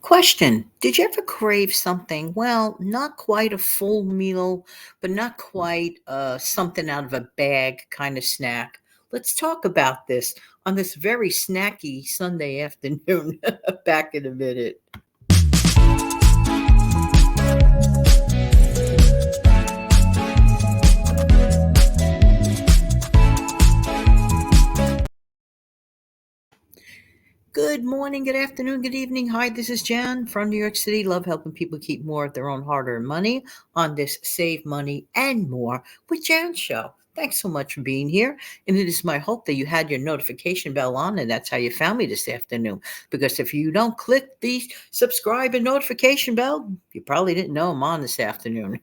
Question. Did you ever crave something? Well, not quite a full meal, but not quite something out of a bag kind of snack. Let's talk about this on this very snacky Sunday afternoon. Back in a minute. Good morning, good afternoon, good evening. Hi, this is Jan from New York City. Love helping people keep more of their own hard earned money on this Save Money and More with Jan show. Thanks so much for being here. And it is my hope that you had your notification bell on, and that's how you found me this afternoon. Because if you don't click the subscribe and notification bell, you probably didn't know I'm on this afternoon.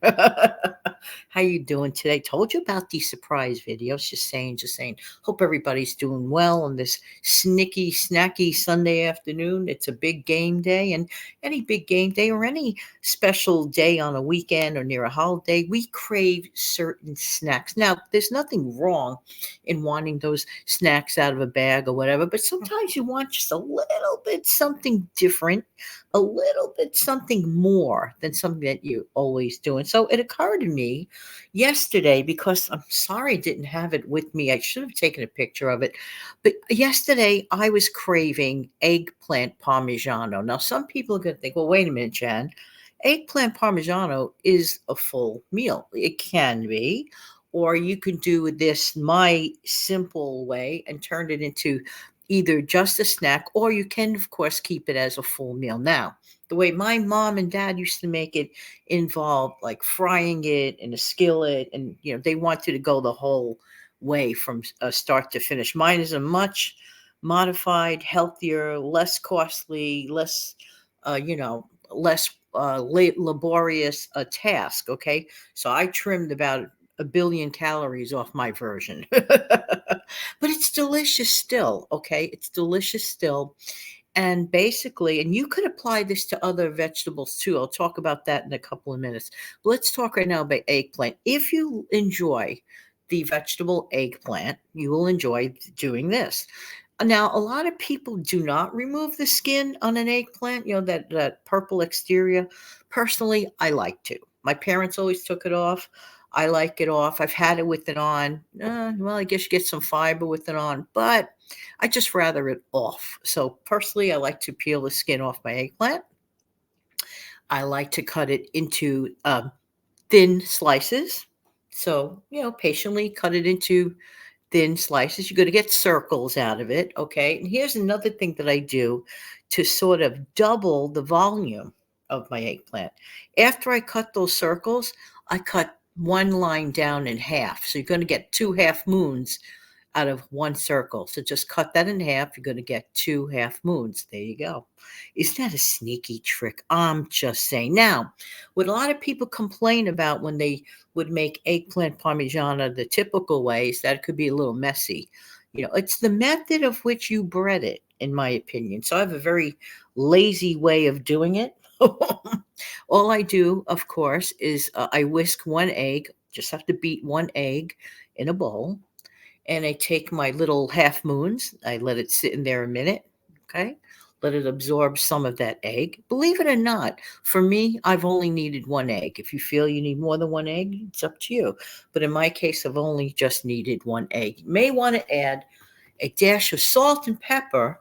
How you doing today? Told you about these surprise videos. Just saying. Hope everybody's doing well on this snicky, snacky Sunday afternoon. It's a big game day, and any big game day or any special day on a weekend or near a holiday, we crave certain snacks. Now, there's nothing wrong in wanting those snacks out of a bag or whatever, but sometimes you want just a little bit something different, a little bit something more than something that you always do. And so it occurred to me yesterday, because I'm sorry I didn't have it with me. I should have taken a picture of it. But yesterday I was craving eggplant parmigiano. Now, some people are going to think, well, wait a minute, Jan. Eggplant parmigiano is a full meal. It can be. Or you can do this my simple way and turn it into either just a snack, or you can, of course, keep it as a full meal. Now, the way my mom and dad used to make it involved like frying it in a skillet, and they wanted to go the whole way from start to finish. Mine is a much modified, healthier, less costly, less laborious task. Okay, so I trimmed about a billion calories off my version. But it's delicious still. Okay, it's delicious still. And basically, and you could apply this to other vegetables too. I'll talk about that in a couple of minutes. But let's talk right now about eggplant. If you enjoy the vegetable eggplant, you will enjoy doing this. Now, a lot of people do not remove the skin on an eggplant, that purple exterior. Personally, I like to. My parents always took it off. I like it off. I've had it with it on. Well, I guess you get some fiber with it on, but I just rather it off. So personally, I like to peel the skin off my eggplant. I like to cut it into thin slices. So, patiently cut it into thin slices. You're going to get circles out of it. Okay. And here's another thing that I do to sort of double the volume of my eggplant. After I cut those circles, I cut one line down in half. So you're going to get two half moons out of one circle. So just cut that in half. You're going to get two half moons. There you go. Isn't that a sneaky trick? I'm just saying. Now, what a lot of people complain about when they would make eggplant parmigiana the typical way is that it could be a little messy. It's the method of which you bread it, in my opinion. So I have a very lazy way of doing it. All I do, of course, is I whisk one egg. Just have to beat one egg in a bowl, and I take my little half moons. I let it sit in there a minute. Okay. Let it absorb some of that egg. Believe it or not, for me, I've only needed one egg. If you feel you need more than one egg, it's up to you. But in my case, I've only just needed one egg. You may want to add a dash of salt and pepper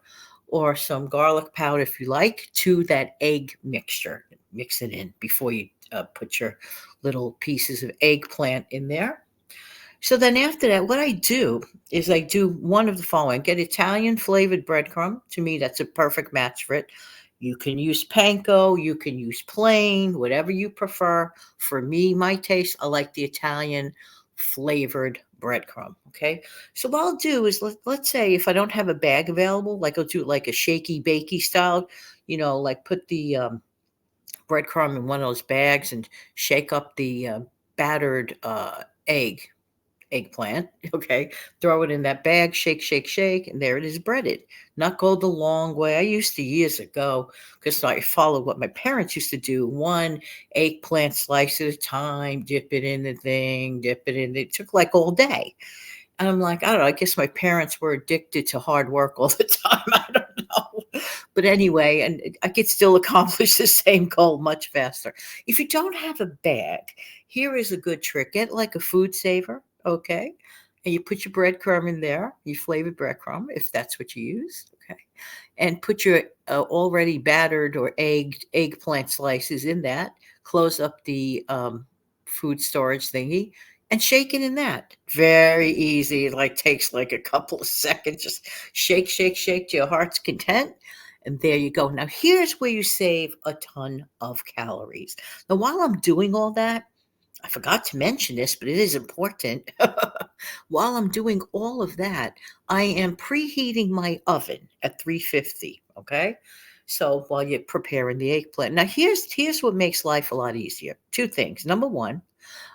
or some garlic powder, if you like, to that egg mixture. Mix it in before you put your little pieces of eggplant in there. So then after that, what I do is I do one of the following. Get Italian flavored breadcrumb. To me, that's a perfect match for it. You can use panko, you can use plain, whatever you prefer. For me, my taste, I like the Italian flavored breadcrumb. Okay. So what I'll do is let's say if I don't have a bag available, like I'll do it like a shaky bakey style, like put the breadcrumb in one of those bags and shake up the battered eggplant. Okay. Throw it in that bag, shake, shake, shake, and there it is breaded. Not go the long way. I used to years ago, because I followed what my parents used to do. One eggplant slice at a time, dip it in the thing, dip it in. It took like all day. And I'm like, I don't know, I guess my parents were addicted to hard work all the time. I don't know. But anyway, and I could still accomplish the same goal much faster. If you don't have a bag, here is a good trick. Get like a food saver, okay? And you put your breadcrumb in there, your flavored breadcrumb, if that's what you use, okay? And put your already battered or eggplant slices in that. Close up the food storage thingy and shake it in that. Very easy. It like takes like a couple of seconds. Just shake, shake, shake to your heart's content. And there you go. Now, here's where you save a ton of calories. Now, while I'm doing all that, I forgot to mention this, but it is important. While I'm doing all of that, I am preheating my oven at 350. Okay. So while you're preparing the eggplant. Now, here's what makes life a lot easier. Two things. Number one,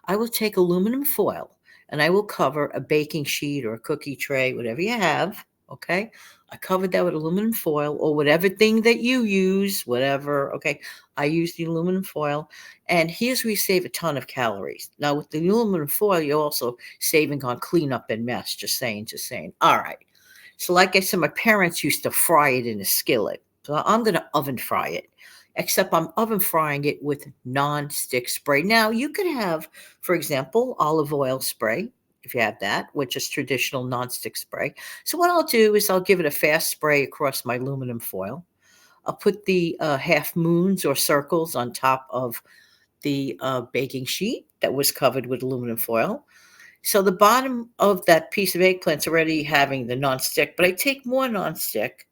I will take aluminum foil and I will cover a baking sheet or a cookie tray, whatever you have. Okay. I covered that with aluminum foil or whatever thing that you use, whatever. Okay. I use the aluminum foil. And here's where you save a ton of calories. Now, with the aluminum foil, you're also saving on cleanup and mess. Just saying, just saying. All right. So, like I said, my parents used to fry it in a skillet. So I'm going to oven fry it, except I'm oven frying it with non-stick spray. Now, you could have, for example, olive oil spray, if you have that, which is traditional non-stick spray. So what I'll do is I'll give it a fast spray across my aluminum foil. I'll put the half moons or circles on top of the baking sheet that was covered with aluminum foil. So the bottom of that piece of eggplant's already having the non-stick, but I take more non-stick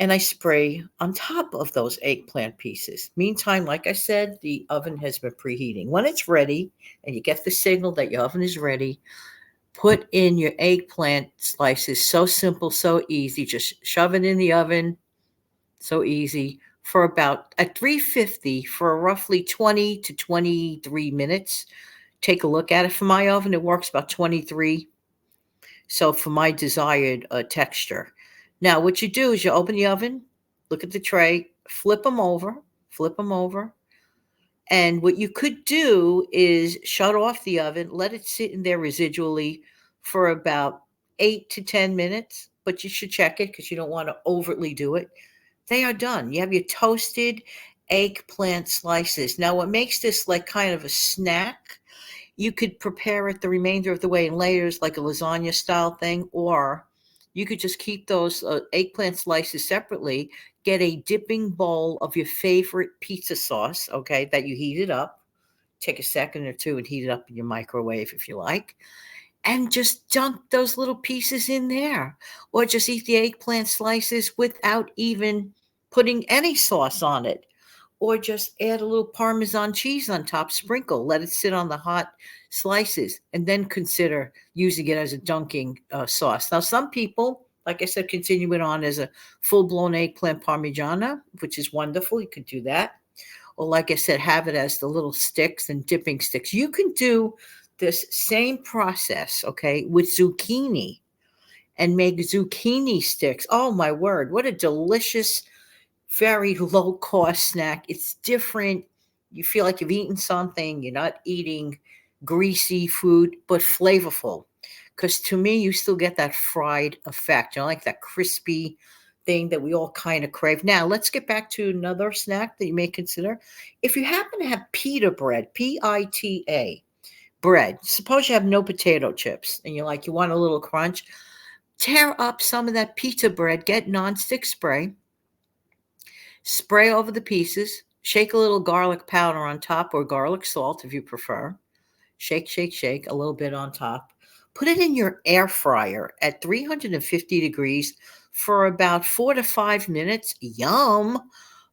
and I spray on top of those eggplant pieces. Meantime, like I said, the oven has been preheating. When it's ready and you get the signal that your oven is ready, put in your eggplant slices. So simple, so easy. Just shove it in the oven. So easy. For about at 350 for roughly 20 to 23 minutes. Take a look at it. For my oven, it works about 23. So for my desired texture. Now, what you do is you open the oven, look at the tray, flip them over. And what you could do is shut off the oven, let it sit in there residually for about 8 to 10 minutes, but you should check it because you don't want to overtly do it. They are done. You have your toasted eggplant slices. Now, what makes this like kind of a snack, you could prepare it the remainder of the way in layers like a lasagna style thing, or you could just keep those eggplant slices separately, get a dipping bowl of your favorite pizza sauce, okay, that you heated up. Take a second or two and heat it up in your microwave if you like, and just dunk those little pieces in there. Or just eat the eggplant slices without even putting any sauce on it. Or just add a little Parmesan cheese on top, sprinkle, let it sit on the hot slices, and then consider using it as a dunking sauce. Now, some people, like I said, continue it on as a full blown eggplant Parmigiana, which is wonderful. You could do that. Or, like I said, have it as the little sticks and dipping sticks. You can do this same process, okay, with zucchini and make zucchini sticks. Oh, my word. What a delicious, very low cost snack. It's different. You feel like you've eaten something. You're not eating greasy food, but flavorful. Because to me, you still get that fried effect. You know, like that crispy thing that we all kind of crave. Now, let's get back to another snack that you may consider. If you happen to have pita bread, Pita bread, suppose you have no potato chips and you're like, you want a little crunch, tear up some of that pita bread, get nonstick spray, spray over the pieces, shake a little garlic powder on top or garlic salt if you prefer. Shake, shake, shake a little bit on top. Put it in your air fryer at 350 degrees for about 4 to 5 minutes. Yum!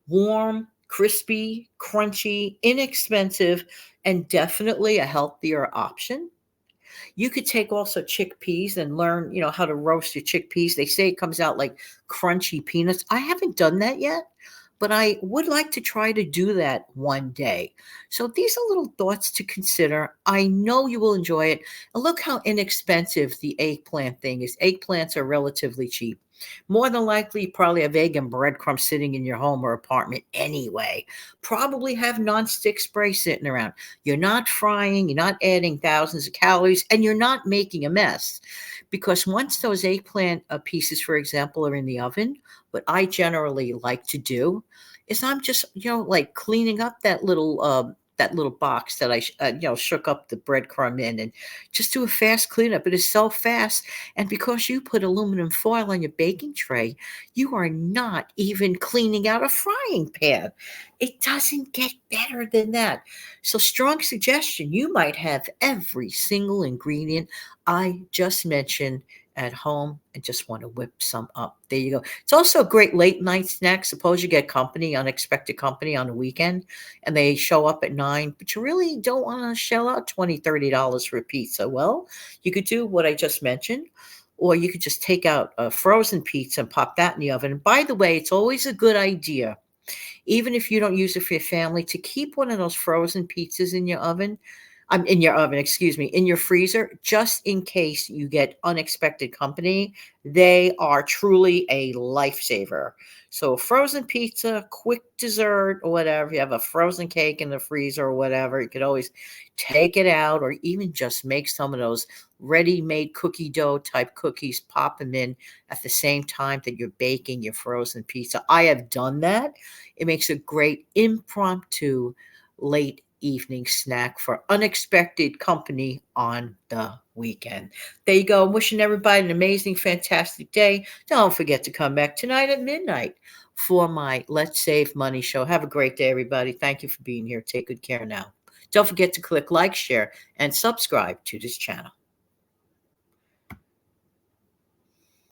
Warm, crispy, crunchy, inexpensive, and definitely a healthier option. You could take also chickpeas and learn, how to roast your chickpeas. They say it comes out like crunchy peanuts. I haven't done that yet, but I would like to try to do that one day. So these are little thoughts to consider. I know you will enjoy it. And look how inexpensive the eggplant thing is. Eggplants are relatively cheap. More than likely, you probably have egg and breadcrumbs sitting in your home or apartment anyway. Probably have nonstick spray sitting around. You're not frying, you're not adding thousands of calories, and you're not making a mess. Because once those eggplant pieces, for example, are in the oven, what I generally like to do is I'm just, like cleaning up that little box that shook up the breadcrumb in, and just do a fast cleanup. It is so fast. And because you put aluminum foil on your baking tray, you are not even cleaning out a frying pan. It doesn't get better than that. So, strong suggestion, you might have every single ingredient I just mentioned at home and just want to whip some up. There you go. It's also a great late night snack. Suppose you get company, unexpected company on the weekend, and they show up at 9, but you really don't want to shell out $20, $30 for a pizza. Well, you could do what I just mentioned, or you could just take out a frozen pizza and pop that in the oven. And by the way, it's always a good idea, even if you don't use it for your family, to keep one of those frozen pizzas in your oven. In your oven, excuse me, in your freezer, just in case you get unexpected company. They are truly a lifesaver. So, frozen pizza, quick dessert, or whatever. You have a frozen cake in the freezer or whatever. You could always take it out, or even just make some of those ready-made cookie dough type cookies, pop them in at the same time that you're baking your frozen pizza. I have done that. It makes a great impromptu late evening snack for unexpected company on the weekend. There you go. I'm wishing everybody an amazing, fantastic day. Don't forget to come back tonight at midnight for my Let's Save Money show. Have a great day, everybody. Thank you for being here. Take good care now. Don't forget to click like, share, and subscribe to this channel.